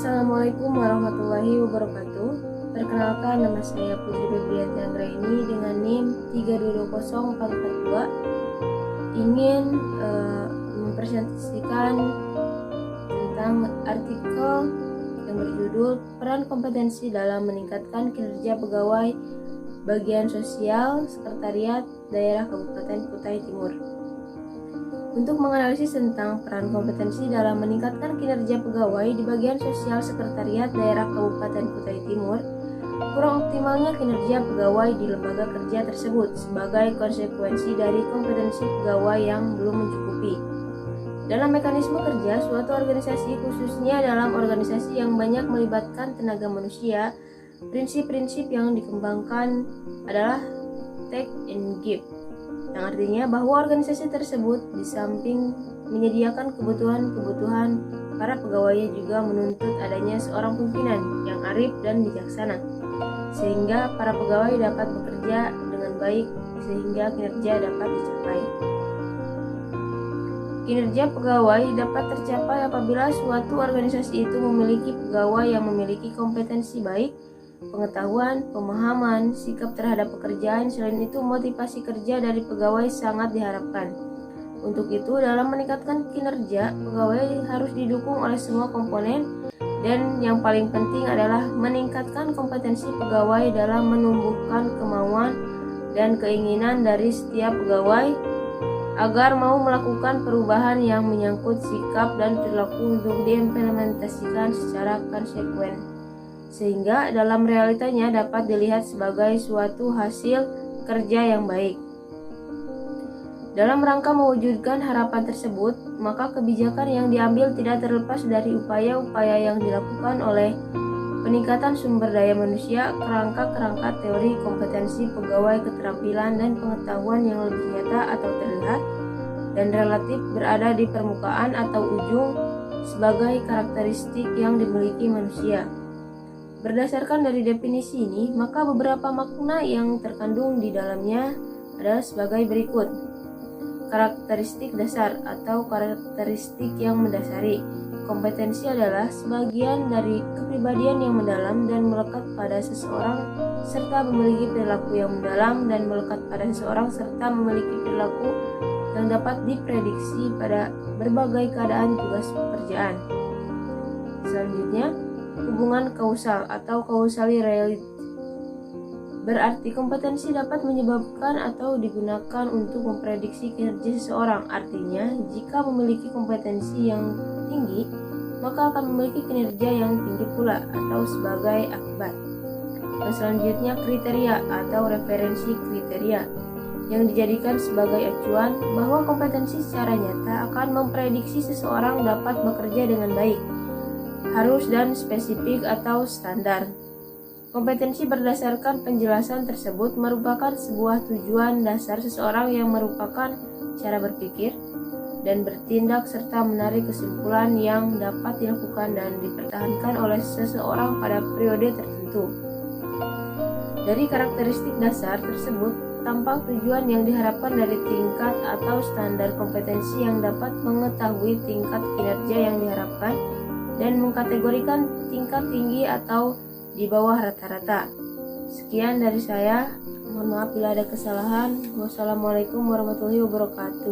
Assalamualaikum warahmatullahi wabarakatuh. Perkenalkan, nama saya Putri Febrianti Anggraini dengan NIM 3220442. Ingin mempresentasikan tentang artikel yang berjudul Peran Kompetensi dalam Meningkatkan Kinerja Pegawai Bagian Sosial Sekretariat Daerah Kabupaten Kutai Timur. Untuk menganalisis tentang peran kompetensi dalam meningkatkan kinerja pegawai di bagian sosial sekretariat daerah Kabupaten Kutai Timur, kurang optimalnya kinerja pegawai di lembaga kerja tersebut sebagai konsekuensi dari kompetensi pegawai yang belum mencukupi. Dalam mekanisme kerja suatu organisasi, khususnya dalam organisasi yang banyak melibatkan tenaga manusia, prinsip-prinsip yang dikembangkan adalah take and give, yang artinya bahwa organisasi tersebut di samping menyediakan kebutuhan para pegawainya juga menuntut adanya seorang pimpinan yang arif dan bijaksana, sehingga para pegawai dapat bekerja dengan baik sehingga kinerja dapat dicapai. Kinerja pegawai dapat tercapai apabila suatu organisasi itu memiliki pegawai yang memiliki kompetensi baik, pengetahuan, pemahaman, sikap terhadap pekerjaan. Selain itu, motivasi kerja dari pegawai sangat diharapkan. Untuk itu, dalam meningkatkan kinerja, pegawai harus didukung oleh semua komponen, dan yang paling penting adalah meningkatkan kompetensi pegawai dalam menumbuhkan kemauan dan keinginan dari setiap pegawai agar mau melakukan perubahan yang menyangkut sikap dan perilaku untuk diimplementasikan secara konsekuen, sehingga dalam realitanya dapat dilihat sebagai suatu hasil kerja yang baik. Dalam rangka mewujudkan harapan tersebut, maka kebijakan yang diambil tidak terlepas dari upaya-upaya yang dilakukan oleh peningkatan sumber daya manusia, kerangka-kerangka teori kompetensi pegawai, keterampilan dan pengetahuan yang lebih nyata atau terlihat dan relatif berada di permukaan atau ujung sebagai karakteristik yang dimiliki manusia. Berdasarkan dari definisi ini, maka beberapa makna yang terkandung di dalamnya adalah sebagai berikut. Karakteristik dasar atau karakteristik yang mendasari. Kompetensi adalah sebagian dari kepribadian yang mendalam dan melekat pada seseorang serta memiliki perilaku yang mendalam dan melekat pada seseorang serta memiliki perilaku yang dapat diprediksi pada berbagai keadaan tugas pekerjaan. Selanjutnya, hubungan kausal atau causally related. Berarti kompetensi dapat menyebabkan atau digunakan untuk memprediksi kinerja seseorang. Artinya, jika memiliki kompetensi yang tinggi, maka akan memiliki kinerja yang tinggi pula atau sebagai akibat. Dan selanjutnya, kriteria atau referensi kriteria yang dijadikan sebagai acuan bahwa kompetensi secara nyata akan memprediksi seseorang dapat bekerja dengan baik, harus dan spesifik atau standar. Kompetensi berdasarkan penjelasan tersebut merupakan sebuah tujuan dasar seseorang yang merupakan cara berpikir dan bertindak serta menarik kesimpulan yang dapat dilakukan dan dipertahankan oleh seseorang pada periode tertentu. Dari karakteristik dasar tersebut tampak tujuan yang diharapkan dari tingkat atau standar kompetensi yang dapat mengetahui tingkat kinerja yang diharapkan dan mengkategorikan tingkat tinggi atau di bawah rata-rata. Sekian dari saya. Mohon maaf bila ada kesalahan. Wassalamualaikum warahmatullahi wabarakatuh.